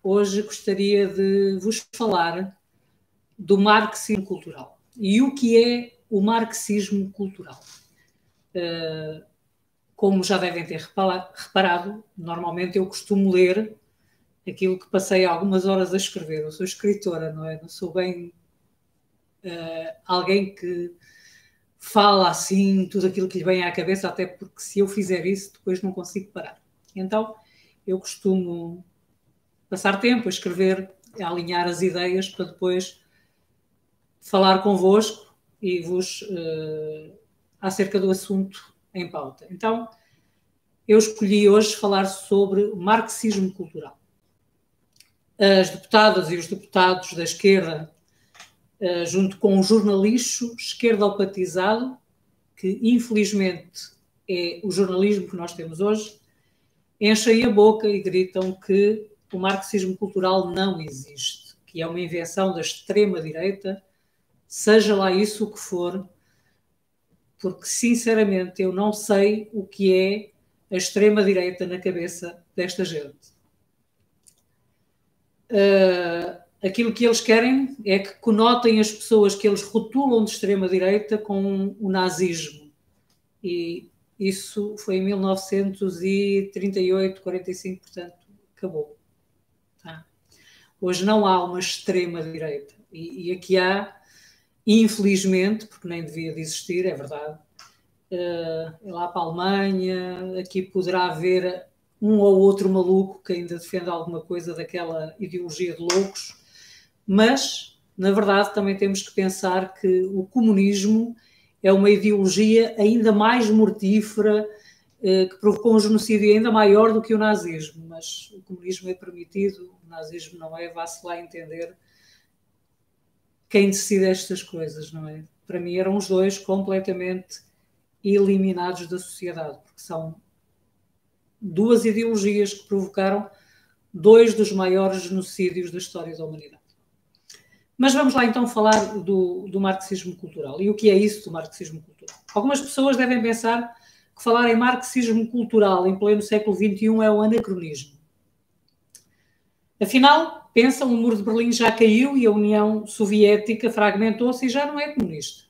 hoje gostaria de vos falar do marxismo cultural. E o que é o marxismo cultural? Como já devem ter reparado, normalmente eu costumo ler aquilo que passei algumas horas a escrever. Eu sou escritora, não é? Não sou bem alguém que fala assim tudo aquilo que lhe vem à cabeça, até porque se eu fizer isso, depois não consigo parar. Então, eu costumo passar tempo a escrever, a alinhar as ideias para depois falar convosco e vos acerca do assunto em pauta. Então, eu escolhi hoje falar sobre o marxismo cultural. As deputadas e os deputados da esquerda, junto com o jornalismo esquerdopatizado, que infelizmente é o jornalismo que nós temos hoje, enchem a boca e gritam que o marxismo cultural não existe, que é uma invenção da extrema-direita, seja lá isso o que for, porque sinceramente eu não sei o que é a extrema-direita na cabeça desta gente. Aquilo que eles querem é que conotem as pessoas que eles rotulam de extrema-direita com o nazismo. E isso foi em 1938, 45, portanto, acabou. Tá? Hoje não há uma extrema-direita. E aqui há, infelizmente, porque nem devia de existir, é verdade, lá para a Alemanha, aqui poderá haver um ou outro maluco que ainda defende alguma coisa daquela ideologia de loucos, mas, na verdade, também temos que pensar que o comunismo é uma ideologia ainda mais mortífera, que provocou um genocídio ainda maior do que o nazismo, mas o comunismo é permitido, o nazismo não é, vá-se lá entender quem decide estas coisas, não é? Para mim eram os dois completamente eliminados da sociedade, porque são duas ideologias que provocaram dois dos maiores genocídios da história da humanidade. Mas vamos lá então falar do marxismo cultural. E o que é isso do marxismo cultural? Algumas pessoas devem pensar que falar em marxismo cultural em pleno século XXI é um anacronismo. Afinal, pensam, o muro de Berlim já caiu e a União Soviética fragmentou-se e já não é comunista.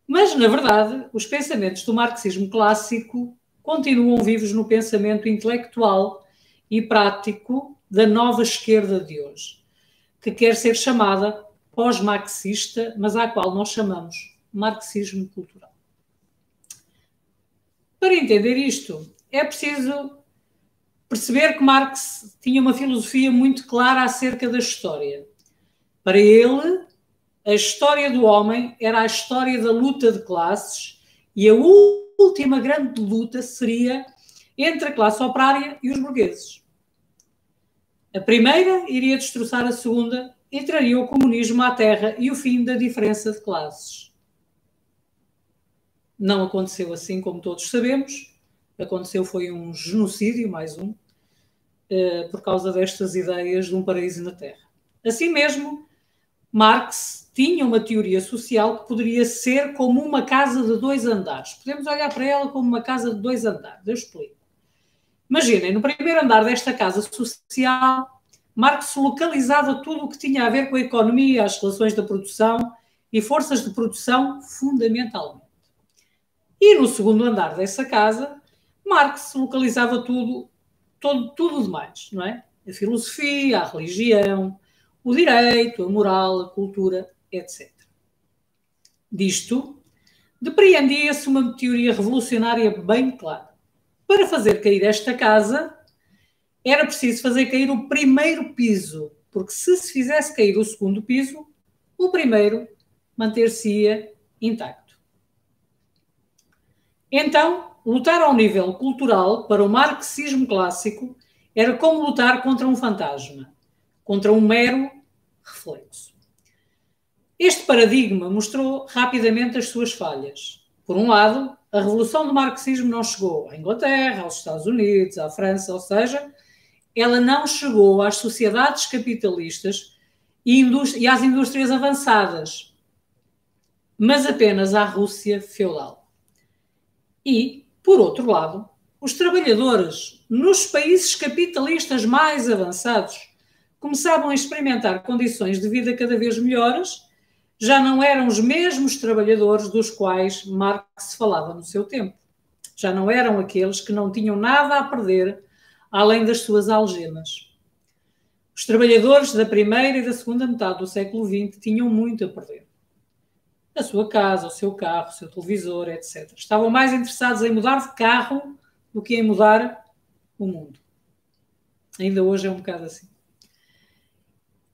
Mas, na verdade, os pensamentos do marxismo clássico continuam vivos no pensamento intelectual e prático da nova esquerda de hoje, que quer ser chamada pós-marxista, mas à qual nós chamamos marxismo cultural. Para entender isto, é preciso perceber que Marx tinha uma filosofia muito clara acerca da história. Para ele, a história do homem era a história da luta de classes e a última grande luta seria entre a classe operária e os burgueses. A primeira iria destroçar a segunda e traria o comunismo à terra e o fim da diferença de classes. Não aconteceu assim, como todos sabemos. Aconteceu foi um genocídio, mais um, por causa destas ideias de um paraíso na Terra. Assim mesmo, Marx tinha uma teoria social que poderia ser como uma casa de 2 andares. Podemos olhar para ela como uma casa de 2 andares. Eu explico. Imaginem, no primeiro andar desta casa social, Marx localizava tudo o que tinha a ver com a economia, as relações da produção e forças de produção, fundamentalmente. E no segundo andar dessa casa, Marx localizava tudo demais, não é? A filosofia, a religião, o direito, a moral, a cultura, etc. Disto, depreendia-se uma teoria revolucionária bem clara. Para fazer cair esta casa, era preciso fazer cair o primeiro piso, porque se fizesse cair o segundo piso, o primeiro manter-se-ia intacto. Então, lutar ao nível cultural para o marxismo clássico era como lutar contra um fantasma, contra um mero reflexo. Este paradigma mostrou rapidamente as suas falhas. Por um lado, a revolução do marxismo não chegou à Inglaterra, aos Estados Unidos, à França, ou seja, ela não chegou às sociedades capitalistas e às indústrias avançadas, mas apenas à Rússia feudal. E, por outro lado, os trabalhadores nos países capitalistas mais avançados começavam a experimentar condições de vida cada vez melhores, já não eram os mesmos trabalhadores dos quais Marx falava no seu tempo. Já não eram aqueles que não tinham nada a perder além das suas algemas. Os trabalhadores da primeira e da segunda metade do século XX tinham muito a perder. A sua casa, o seu carro, o seu televisor, etc. Estavam mais interessados em mudar de carro do que em mudar o mundo. Ainda hoje é um bocado assim.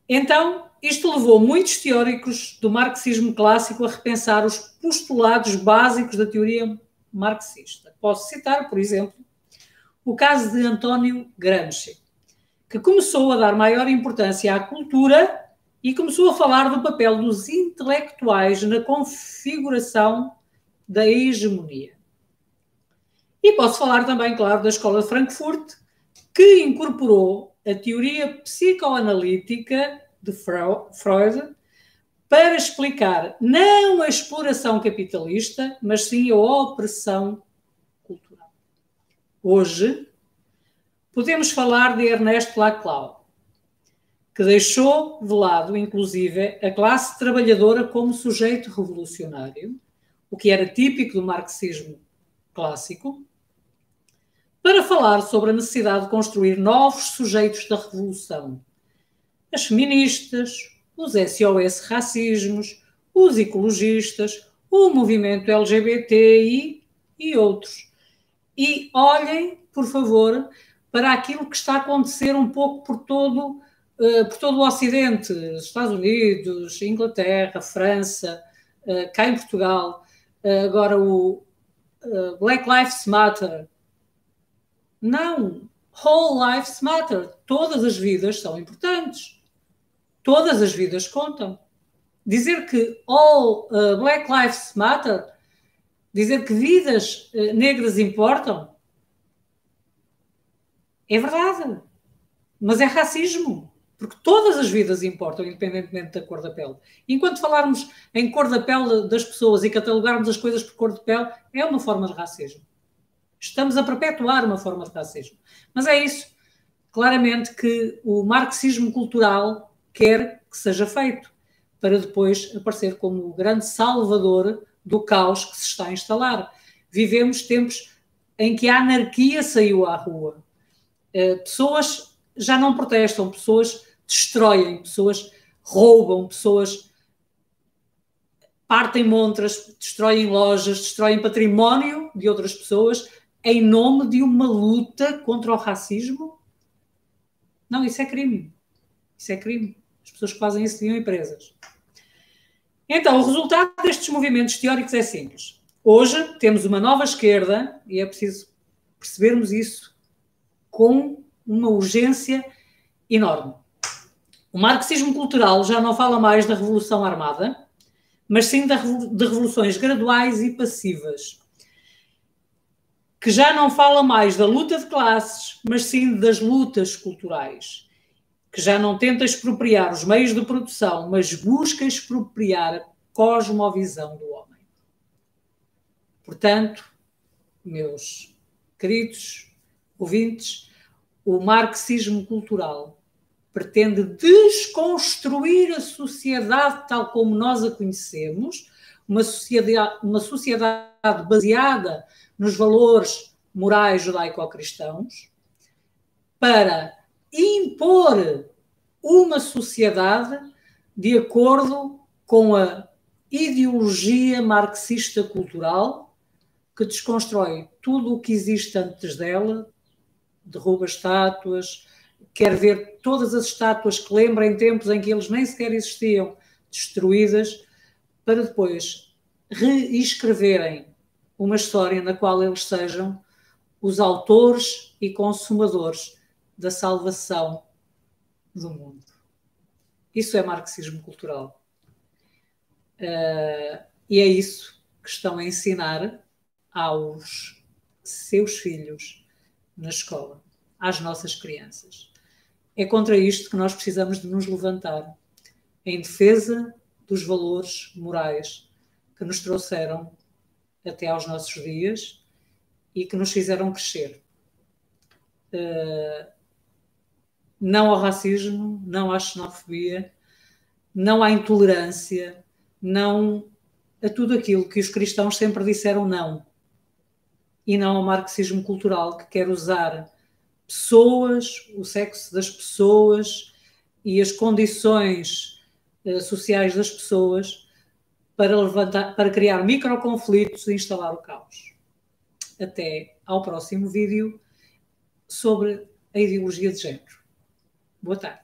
Então, isto levou muitos teóricos do marxismo clássico a repensar os postulados básicos da teoria marxista. Posso citar, por exemplo, o caso de António Gramsci, que começou a dar maior importância à cultura e começou a falar do papel dos intelectuais na configuração da hegemonia. E posso falar também, claro, da Escola de Frankfurt, que incorporou a teoria psicoanalítica de Freud para explicar não a exploração capitalista, mas sim a opressão cultural. Hoje, podemos falar de Ernest Laclau, que deixou de lado, inclusive, a classe trabalhadora como sujeito revolucionário, o que era típico do marxismo clássico, para falar sobre a necessidade de construir novos sujeitos da revolução. As feministas, os SOS racismos, os ecologistas, o movimento LGBTI e outros. E olhem, por favor, para aquilo que está a acontecer um pouco por todo o Ocidente, Estados Unidos, Inglaterra, França, cá em Portugal, agora o Black Lives Matter. Não, Whole Lives Matter. Todas as vidas são importantes. Todas as vidas contam. Dizer que Black Lives Matter, dizer que vidas negras importam, é verdade. Mas é racismo. Porque todas as vidas importam, independentemente da cor da pele. Enquanto falarmos em cor da pele das pessoas e catalogarmos as coisas por cor de pele, é uma forma de racismo. Estamos a perpetuar uma forma de racismo. Mas é isso, claramente, que o marxismo cultural quer que seja feito, para depois aparecer como o grande salvador do caos que se está a instalar. Vivemos tempos em que a anarquia saiu à rua. Pessoas já não protestam, pessoas destroem, pessoas roubam, pessoas partem montras, destroem lojas, destroem património de outras pessoas em nome de uma luta contra o racismo? Não, isso é crime. Isso é crime. As pessoas que fazem isso deviam ir presas. Então, o resultado destes movimentos teóricos é simples. Hoje temos uma nova esquerda, e é preciso percebermos isso com uma urgência enorme. O marxismo cultural já não fala mais da revolução armada, mas sim de revoluções graduais e passivas, que já não fala mais da luta de classes, mas sim das lutas culturais, que já não tenta expropriar os meios de produção, mas busca expropriar a cosmovisão do homem. Portanto, meus queridos ouvintes, o marxismo cultural pretende desconstruir a sociedade tal como nós a conhecemos, uma sociedade baseada nos valores morais judaico-cristãos, para impor uma sociedade de acordo com a ideologia marxista cultural, que desconstrói tudo o que existe antes dela, derruba estátuas, quer ver todas as estátuas que lembrem tempos em que eles nem sequer existiam, destruídas, para depois reescreverem uma história na qual eles sejam os autores e consumadores da salvação do mundo. Isso é marxismo cultural. E é isso que estão a ensinar aos seus filhos na escola, às nossas crianças. É contra isto que nós precisamos de nos levantar, em defesa dos valores morais que nos trouxeram até aos nossos dias e que nos fizeram crescer. Não ao racismo, não à xenofobia, não à intolerância, não a tudo aquilo que os cristãos sempre disseram não. E não ao marxismo cultural, que quer usar pessoas, o sexo das pessoas e as condições sociais das pessoas para criar microconflitos e instalar o caos. Até ao próximo vídeo sobre a ideologia de género. Boa tarde.